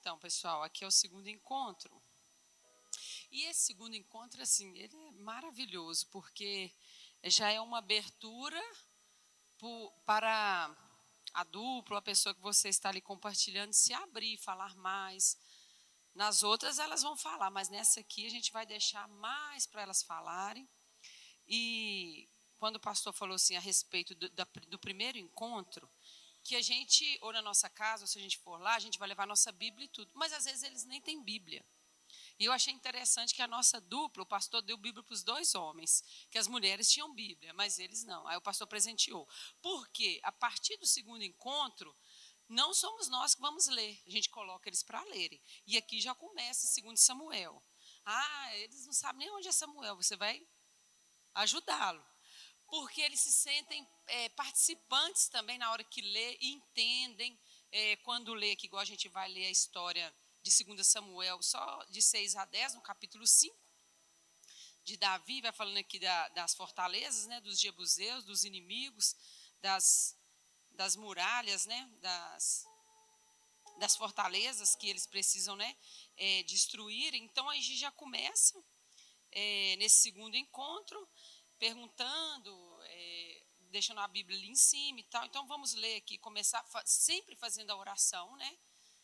Então, pessoal, aqui é o segundo encontro. E esse segundo encontro, assim, ele é maravilhoso, porque já é uma abertura para a dupla, a pessoa que você está ali compartilhando, se abrir, falar mais. Nas outras elas vão falar, mas nessa aqui a gente vai deixar mais para elas falarem. E quando o pastor falou assim a respeito do primeiro encontro, que a gente, ou na nossa casa, ou se a gente for lá, a gente vai levar a nossa Bíblia e tudo. Mas às vezes eles nem têm Bíblia. E eu achei interessante que a nossa dupla, o pastor deu Bíblia para os dois homens, que as mulheres tinham Bíblia, mas eles não. Aí o pastor presenteou. Porque a partir do segundo encontro, não somos nós que vamos ler, a gente coloca eles para lerem. E aqui já começa segundo Samuel. Ah, eles não sabem nem onde é Samuel, você vai ajudá-lo. Porque eles se sentem participantes também na hora que lê e entendem quando lê, que igual a gente vai ler a história de 2 Samuel, só de 6 a 10, no capítulo 5, de Davi, vai falando aqui das fortalezas, né, dos jebuseus, dos inimigos, das muralhas, né, das fortalezas que eles precisam, né, destruir. Então, a gente já começa, nesse segundo encontro, perguntando, deixando a Bíblia ali em cima e tal. Então, vamos ler aqui, começar sempre fazendo a oração, né?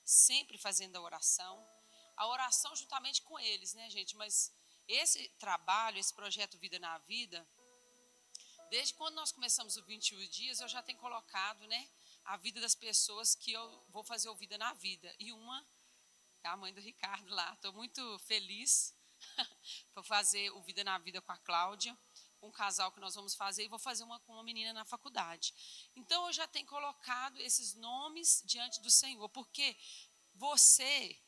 Sempre fazendo a oração juntamente com eles, né, gente? Mas esse trabalho, esse projeto Vida na Vida, desde quando nós começamos o 21 dias, eu já tenho colocado, né, a vida das pessoas que eu vou fazer o Vida na Vida. E uma é a mãe do Ricardo lá. Estou muito feliz por fazer o Vida na Vida com a Cláudia, um casal que nós vamos fazer, e vou fazer uma com uma menina na faculdade. Então, eu já tenho colocado esses nomes diante do Senhor, porque você,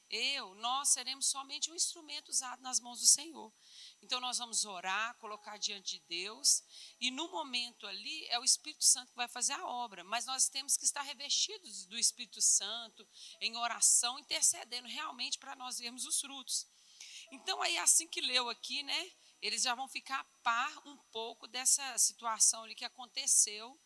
nós seremos somente um instrumento usado nas mãos do Senhor. Então, nós vamos orar, colocar diante de Deus, e no momento ali é o Espírito Santo que vai fazer a obra, mas nós temos que estar revestidos do Espírito Santo, em oração, intercedendo realmente para nós vermos os frutos. Então, aí assim que leu aqui, né, eles já vão ficar a par um pouco dessa situação ali que aconteceu,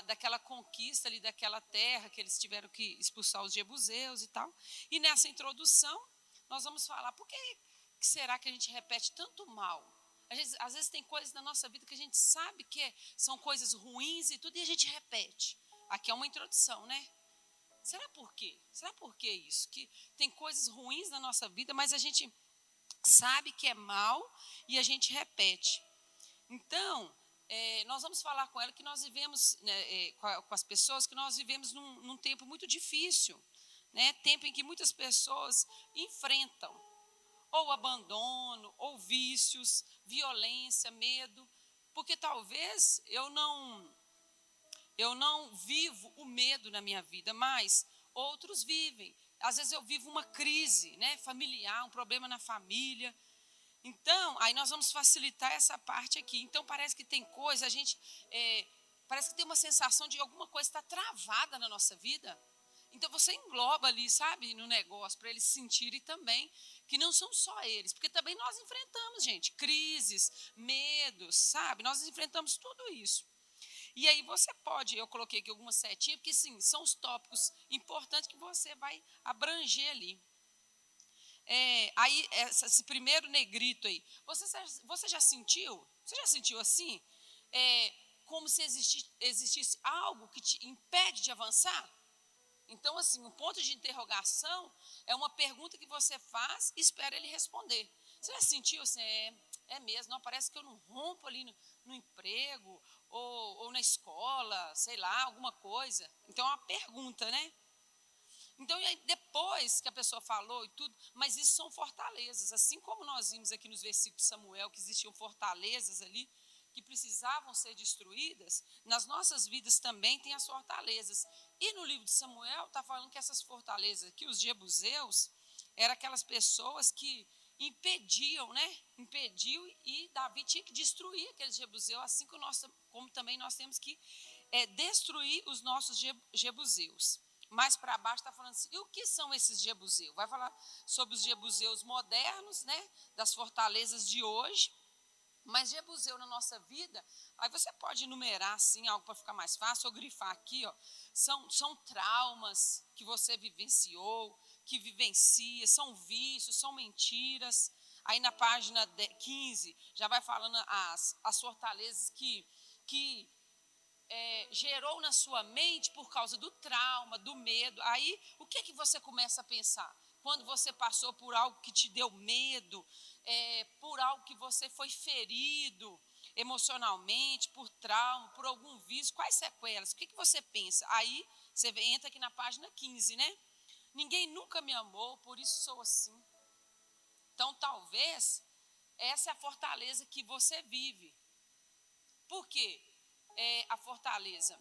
daquela conquista ali, daquela terra que eles tiveram que expulsar os jebuseus e tal. E nessa introdução, nós vamos falar, por que será que a gente repete tanto mal? Às vezes tem coisas na nossa vida que a gente sabe que são coisas ruins e tudo, e a gente repete. Aqui é uma introdução, né? Será por quê? Será por que isso? Que tem coisas ruins na nossa vida, mas a gente sabe que é mal e a gente repete. Então, nós vamos falar com ela que nós vivemos, né, com as pessoas, que nós vivemos num tempo muito difícil, né? Tempo em que muitas pessoas enfrentam ou abandono, ou vícios, violência, medo, porque talvez eu não vivo o medo na minha vida, mas outros vivem. Às vezes eu vivo uma crise, né, familiar, um problema na família. Então, aí nós vamos facilitar essa parte aqui. Então, parece que tem coisa, parece que tem uma sensação de alguma coisa está travada na nossa vida. Então, você engloba ali, sabe, no negócio, para eles sentirem também que não são só eles. Porque também nós enfrentamos, gente, crises, medos, sabe? Nós enfrentamos tudo isso. E aí você pode, eu coloquei aqui algumas setinhas, porque sim, são os tópicos importantes que você vai abranger ali. Aí, esse primeiro negrito aí, você já sentiu? Você já sentiu assim? Como se existisse algo que te impede de avançar? Então, assim, um ponto de interrogação é uma pergunta que você faz e espera ele responder. Você já sentiu assim, mesmo, não, parece que eu não rompo ali no emprego ou na escola, sei lá, alguma coisa. Então, é uma pergunta, né? Então, depois que a pessoa falou e tudo, mas isso são fortalezas. Assim como nós vimos aqui nos versículos de Samuel, que existiam fortalezas ali, que precisavam ser destruídas, nas nossas vidas também tem as fortalezas. E no livro de Samuel, está falando que essas fortalezas aqui, os jebuseus, eram aquelas pessoas que impediam, né? Impediu, e Davi tinha que destruir aqueles jebuseus, assim como também nós temos que destruir os nossos jebuseus. Mais para baixo está falando assim, e o que são esses jebuseus? Vai falar sobre os jebuseus modernos, né? Das fortalezas de hoje, Mas Jebuseu na nossa vida, aí você pode enumerar assim, algo para ficar mais fácil, ou grifar aqui, ó, são traumas que você vivenciou, que vivencia, são vícios, são mentiras. Aí na página 15, já vai falando as fortalezas que gerou na sua mente por causa do trauma, do medo. Aí, o que você começa a pensar? Quando você passou por algo que te deu medo, por algo que você foi ferido emocionalmente, por trauma, por algum vício, quais sequelas? O que você pensa? Aí, você entra aqui na página 15, né? Ninguém nunca me amou, por isso sou assim. Então, talvez, essa é a fortaleza que você vive. Por quê? A fortaleza,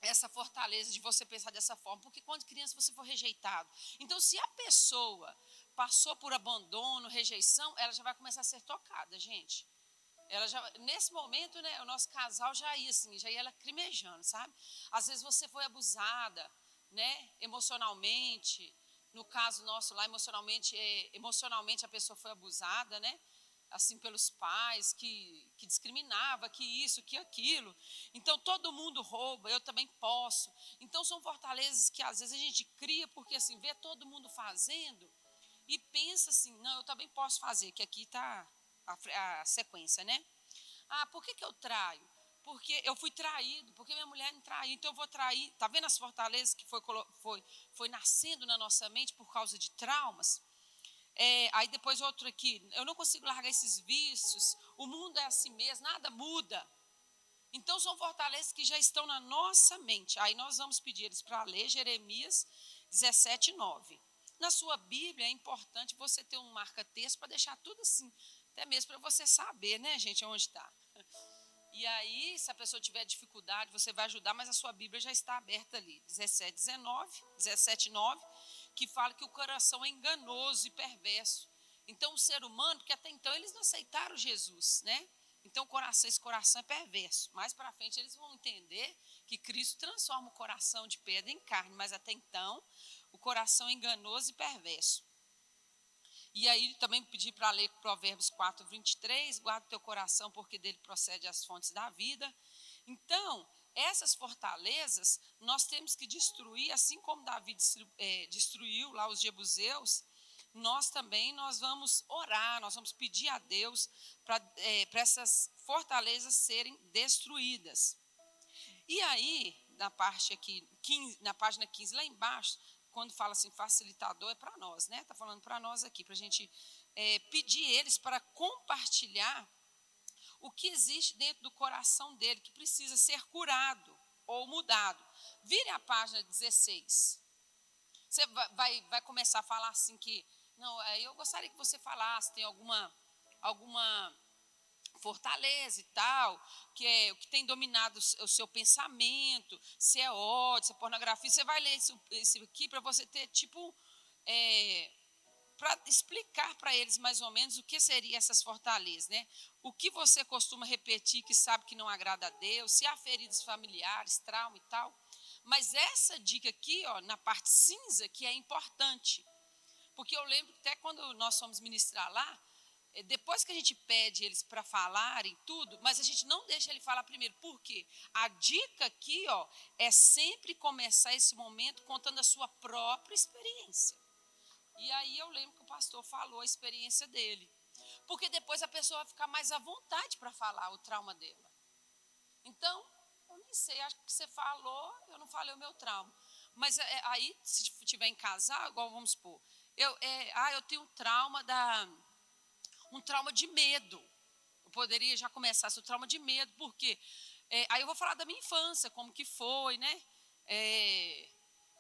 essa fortaleza de você pensar dessa forma, porque quando criança você foi rejeitado. Então, se a pessoa passou por abandono, rejeição, ela já vai começar a ser tocada, gente. Ela já, nesse momento, né, o nosso casal já ia assim, já ia lacrimejando, sabe? Às vezes você foi abusada, né, emocionalmente. No caso nosso lá, emocionalmente a pessoa foi abusada, né? Assim, pelos pais, que discriminava, que isso, que aquilo. Então, todo mundo rouba, eu também posso. Então, são fortalezas que, às vezes, a gente cria porque, assim, vê todo mundo fazendo e pensa assim, não, eu também posso fazer, que aqui está a sequência, né? Ah, por que eu traio? Porque eu fui traído, porque minha mulher me traiu, então eu vou trair. Está vendo as fortalezas que foi nascendo na nossa mente por causa de traumas? Aí depois outro aqui, eu não consigo largar esses vícios, o mundo é assim mesmo, nada muda. Então são fortalezas que já estão na nossa mente. Aí nós vamos pedir eles para ler Jeremias 17, 9. Na sua Bíblia é importante você ter um marca-texto para deixar tudo assim, até mesmo para você saber, né, gente, onde está. E aí, se a pessoa tiver dificuldade, você vai ajudar, mas a sua Bíblia já está aberta ali, 17, 9, que fala que o coração é enganoso e perverso. Então, o ser humano, porque até então eles não aceitaram Jesus, né? Então, esse coração é perverso. Mais para frente, eles vão entender que Cristo transforma o coração de pedra em carne, mas até então, o coração é enganoso e perverso. E aí também pedi para ler Provérbios 4, 23, guarda o teu coração, porque dele procede as fontes da vida. Então, essas fortalezas, nós temos que destruir, assim como Davi destruiu lá os jebuseus, nós vamos orar, nós vamos pedir a Deus para essas fortalezas serem destruídas. E aí, na parte aqui, 15, na página 15, lá embaixo, quando fala assim, facilitador, é para nós, né? Está falando para nós aqui, para a gente pedir eles para compartilhar o que existe dentro do coração dele, que precisa ser curado ou mudado. Vire a página 16. Você vai começar a falar assim que, não, eu gostaria que você falasse, tem alguma fortaleza e tal, que é o que tem dominado o seu pensamento, se é ódio, se é pornografia. Você vai ler esse aqui para você ter, tipo, para explicar para eles mais ou menos o que seriam essas fortalezas, né? O que você costuma repetir que sabe que não agrada a Deus, se há feridas familiares, trauma e tal. Mas essa dica aqui, ó, na parte cinza, que é importante. Porque eu lembro que até quando nós fomos ministrar lá, depois que a gente pede eles para falarem tudo, mas a gente não deixa ele falar primeiro. Por quê? A dica aqui, ó, é sempre começar esse momento contando a sua própria experiência. E aí eu lembro que o pastor falou a experiência dele. Porque depois a pessoa vai ficar mais à vontade para falar o trauma dela. Então, eu nem sei, acho que você falou, eu não falei o meu trauma. Mas aí, se tiver em casal, igual vamos supor, eu tenho um trauma de medo. Eu poderia já começar esse trauma de medo, porque aí eu vou falar da minha infância, como que foi, né?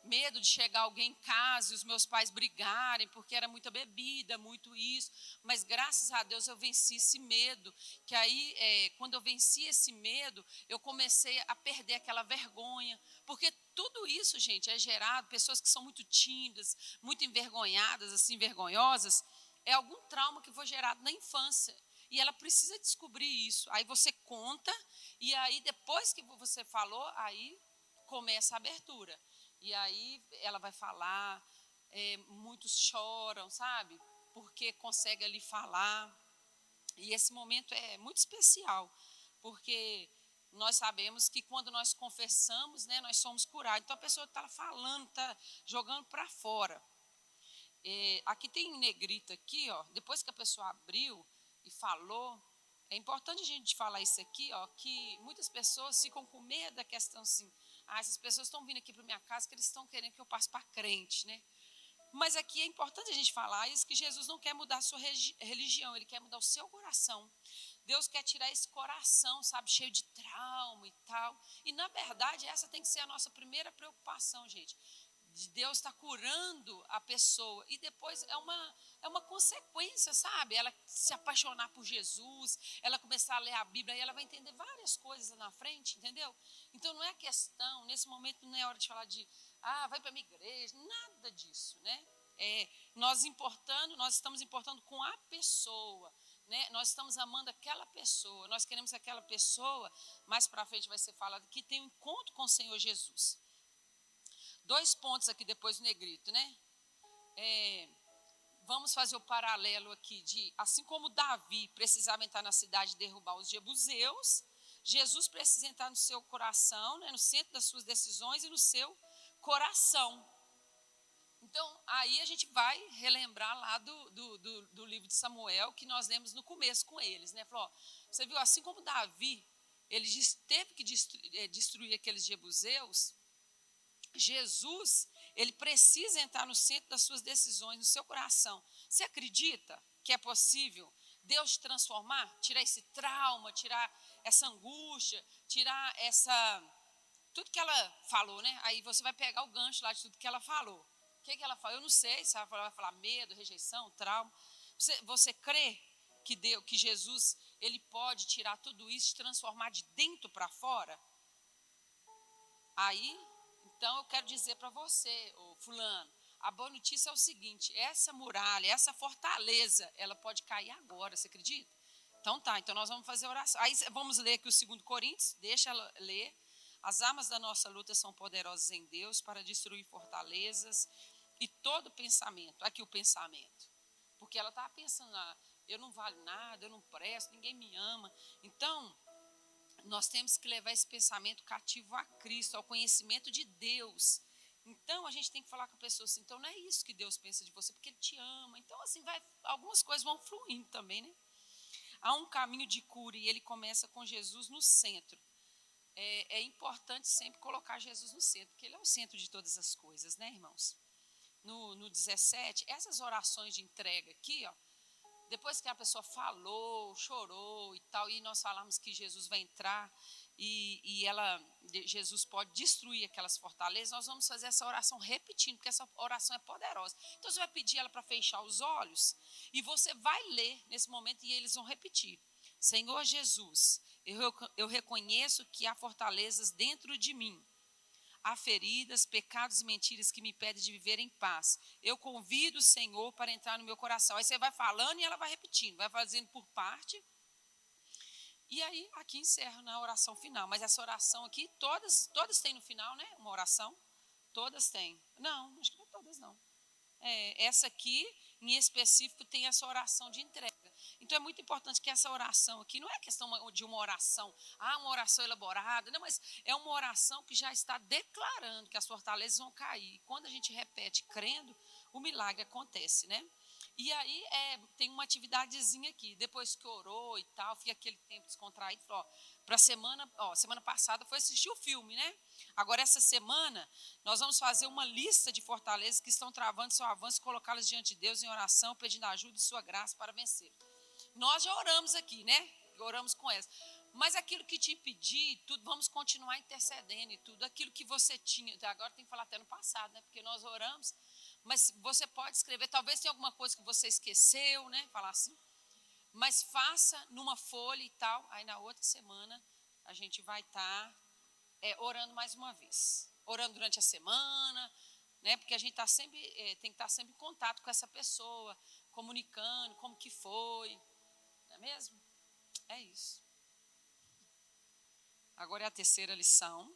Medo de chegar alguém em casa e os meus pais brigarem, porque era muita bebida, muito isso. Mas graças a Deus eu venci esse medo, que aí quando eu venci esse medo, eu comecei a perder aquela vergonha. Porque tudo isso, gente, é gerado, pessoas que são muito tímidas, muito envergonhadas, assim, vergonhosas, é algum trauma que foi gerado na infância. E ela precisa descobrir isso. Aí você conta, e aí depois que você falou, aí começa a abertura. E aí ela vai falar, muitos choram, sabe? Porque consegue ali falar. E esse momento é muito especial, porque nós sabemos que quando nós confessamos, né, nós somos curados. Então a pessoa está falando, está jogando para fora. Aqui tem em negrito aqui, ó, depois que a pessoa abriu e falou, é importante a gente falar isso aqui, ó, que muitas pessoas ficam com medo da questão assim, essas pessoas estão vindo aqui para minha casa que eles estão querendo que eu passe para crente, né? Mas aqui é importante a gente falar isso, que Jesus não quer mudar a sua religião, Ele quer mudar o seu coração. Deus quer tirar esse coração, sabe, cheio de trauma e tal. E, na verdade, essa tem que ser a nossa primeira preocupação, gente. De Deus estar curando a pessoa. E depois é uma consequência, sabe? Ela se apaixonar por Jesus, ela começar a ler a Bíblia, e ela vai entender várias coisas na frente, entendeu? Então, não é questão, nesse momento não é hora de falar de vai para a minha igreja, nada disso, né? Nós estamos importando com a pessoa, né? Nós estamos amando aquela pessoa, nós queremos que aquela pessoa, mais para frente vai ser falado, que tem um encontro com o Senhor Jesus. 2 pontos aqui depois do negrito, né? Vamos fazer o paralelo aqui de, assim como Davi precisava entrar na cidade e derrubar os jebuseus, Jesus precisa entrar no seu coração, né, no centro das suas decisões e no seu coração. Então, aí a gente vai relembrar lá do livro de Samuel, que nós lemos no começo com eles, né? Falou, você viu, assim como Davi, ele teve que destruir aqueles jebuseus, Jesus, ele precisa entrar no centro das suas decisões, no seu coração. Você acredita que é possível Deus te transformar, tirar esse trauma, tirar essa angústia, tirar tudo que ela falou, né? Aí você vai pegar o gancho lá de tudo que ela falou. O que ela falou? Eu não sei se ela vai falar medo, rejeição, trauma. Você crê que Jesus, ele pode tirar tudo isso e transformar de dentro para fora? Aí, então eu quero dizer para você, fulano, a boa notícia é o seguinte, essa muralha, essa fortaleza, ela pode cair agora, você acredita? Então tá, então nós vamos fazer oração. Aí vamos ler aqui o 2 Coríntios, deixa ela ler. As armas da nossa luta são poderosas em Deus para destruir fortalezas e todo pensamento, aqui o pensamento. Porque ela estava pensando, eu não valho nada, eu não presto, ninguém me ama. Então, nós temos que levar esse pensamento cativo a Cristo, ao conhecimento de Deus. Então, a gente tem que falar com a pessoa assim, então não é isso que Deus pensa de você, porque Ele te ama. Então, assim, algumas coisas vão fluindo também, né? Há um caminho de cura e ele começa com Jesus no centro. É importante sempre colocar Jesus no centro, porque Ele é o centro de todas as coisas, né, irmãos? No 17, essas orações de entrega aqui, ó, depois que a pessoa falou, chorou e tal, e nós falamos que Jesus vai entrar e Jesus pode destruir aquelas fortalezas, nós vamos fazer essa oração repetindo, porque essa oração é poderosa. Então você vai pedir ela para fechar os olhos e você vai ler nesse momento e eles vão repetir. Senhor Jesus, eu reconheço que há fortalezas dentro de mim. Há feridas, pecados e mentiras que me impedem de viver em paz. Eu convido o Senhor para entrar no meu coração. Aí você vai falando e ela vai repetindo, vai fazendo por parte. E aí, aqui encerra na oração final. Mas essa oração aqui, todas têm no final, né? Uma oração. Todas têm. Não, acho que não é todas, não. Essa aqui, em específico, tem essa oração de entrega. Então, é muito importante que essa oração aqui, não é questão de uma oração, uma oração elaborada, não, mas é uma oração que já está declarando que as fortalezas vão cair. E quando a gente repete crendo, o milagre acontece, né? E aí, tem uma atividadezinha aqui, depois que orou e tal, fica aquele tempo descontraído, para a semana passada foi assistir o filme, né? Agora, essa semana, nós vamos fazer uma lista de fortalezas que estão travando seu avanço e colocá-las diante de Deus em oração, pedindo ajuda e sua graça para vencer. Nós já oramos aqui, né? Oramos com essa. Mas aquilo que te impedir, tudo, vamos continuar intercedendo e tudo. Aquilo que você tinha, agora tem que falar até no passado, né? Porque nós oramos, mas você pode escrever, talvez tenha alguma coisa que você esqueceu, né? Falar assim. Mas faça numa folha e tal. Aí na outra semana a gente vai estar orando mais uma vez. Orando durante a semana, né? Porque a gente tem que estar sempre em contato com essa pessoa, comunicando como que foi. Não é mesmo? É isso. Agora é a terceira lição.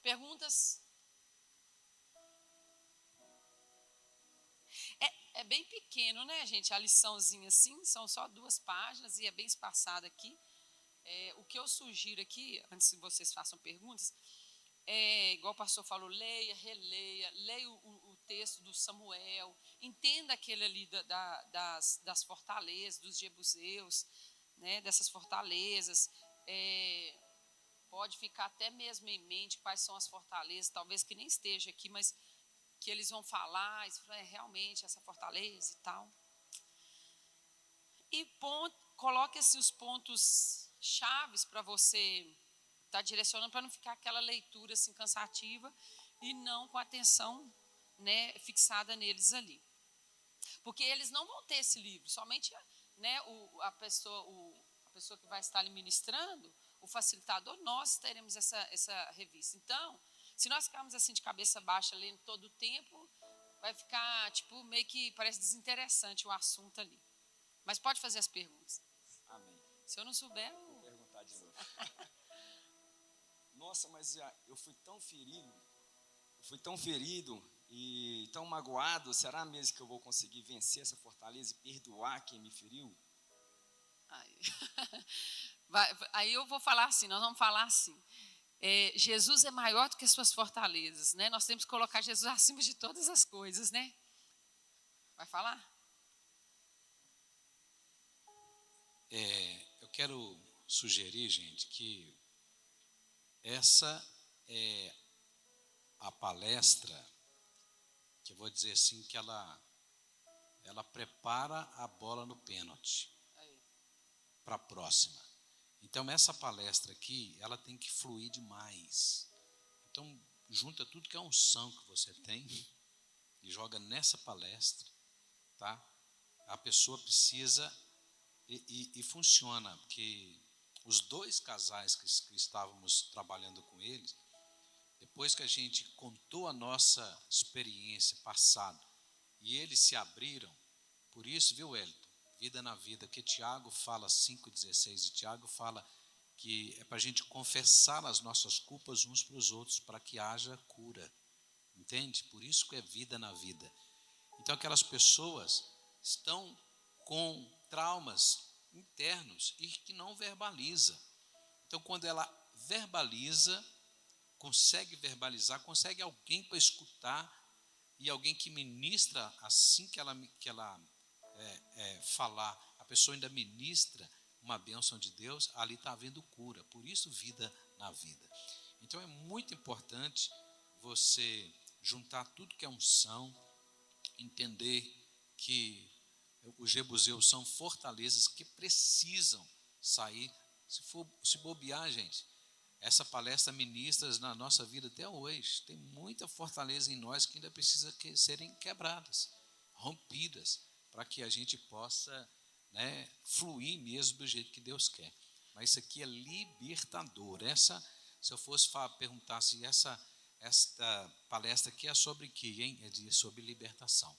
Perguntas? É bem pequeno, né, gente? A liçãozinha assim, são só 2 páginas e é bem espaçada aqui. O que eu sugiro aqui, antes que vocês façam perguntas, igual o pastor falou, leia, releia, leia o texto do Samuel, entenda aquele ali das fortalezas, dos jebuseus, né, dessas fortalezas. Pode ficar até mesmo em mente quais são as fortalezas, talvez que nem esteja aqui, mas que eles vão falar, realmente essa fortaleza e tal. E coloque-se os pontos chaves para você estar direcionando, para não ficar aquela leitura assim cansativa e não com a atenção, né, fixada neles ali. Porque eles não vão ter esse livro, somente, né, a pessoa que vai estar ali ministrando, o facilitador, nós teremos essa revista. Então, se nós ficarmos assim de cabeça baixa lendo todo o tempo, vai ficar tipo meio que parece desinteressante o assunto ali. Mas pode fazer as perguntas. Amém. Se eu não souber, vou perguntar de novo. Nossa, mas eu fui tão ferido e tão magoado. Será mesmo que eu vou conseguir vencer essa fortaleza e perdoar quem me feriu? Aí eu vou falar assim, nós vamos falar assim. Jesus é maior do que as suas fortalezas, né? Nós temos que colocar Jesus acima de todas as coisas, né? Vai falar? Eu quero sugerir, gente, que essa é a palestra que eu vou dizer assim que ela prepara a bola no pênalti para a próxima. Então essa palestra aqui, ela tem que fluir demais. Então junta tudo que é unção que você tem e joga nessa palestra, tá? A pessoa precisa e funciona, porque os 2 casais que estávamos trabalhando com eles, depois que a gente contou a nossa experiência passada e eles se abriram, por isso, viu, Wellington? Vida na vida, que Tiago fala 5,16, e Tiago fala que é para a gente confessar as nossas culpas uns para os outros, para que haja cura, entende? Por isso que é vida na vida. Então aquelas pessoas estão com traumas internos e que não verbaliza. Então quando ela verbaliza, consegue verbalizar, consegue alguém para escutar e alguém que ministra assim que ela falar, a pessoa ainda ministra uma bênção de Deus, ali está havendo cura. Por isso vida na vida. Então é muito importante você juntar tudo que é unção, entender que os jebuseus são fortalezas que precisam sair. Se bobear, gente, essa palestra ministra na nossa vida até hoje. Tem muita fortaleza em nós que ainda precisa serem quebradas, rompidas, para que a gente possa, né, fluir mesmo do jeito que Deus quer. Mas isso aqui é libertador. Se eu fosse perguntar se esta palestra aqui é sobre quê, hein? É sobre libertação.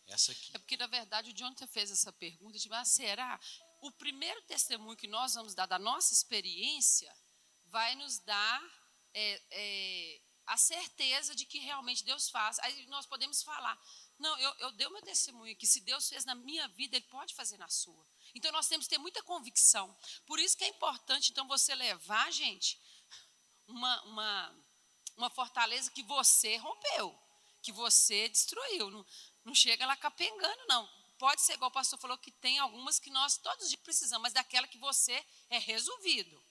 Essa aqui. É porque, na verdade, o Jonathan fez essa pergunta, tipo, será? O primeiro testemunho que nós vamos dar da nossa experiência vai nos dar a certeza de que realmente Deus faz. Aí nós podemos falar, não, eu dei o meu testemunho que se Deus fez na minha vida, Ele pode fazer na sua. Então nós temos que ter muita convicção. Por isso que é importante, então, você levar, gente, uma fortaleza que você rompeu, que você destruiu. Não chega lá capengando, não. Pode ser, igual o pastor falou, que tem algumas que nós todos precisamos, mas daquela que você é resolvido.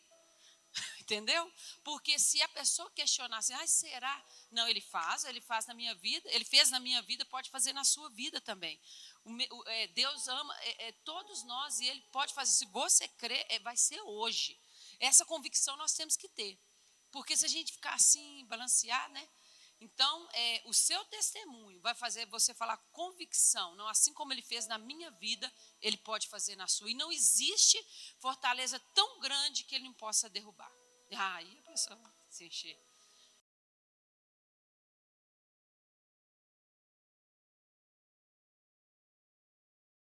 Entendeu? Porque se a pessoa questionar assim, será? Não, ele faz na minha vida, ele fez na minha vida, pode fazer na sua vida também. Deus ama todos nós e Ele pode fazer. Se você crer, vai ser hoje. Essa convicção nós temos que ter. Porque se a gente ficar assim, balancear, né? Então, o seu testemunho vai fazer você falar convicção. Não, assim como Ele fez na minha vida, Ele pode fazer na sua. E não existe fortaleza tão grande que Ele não possa derrubar. Aí a pessoa se encher.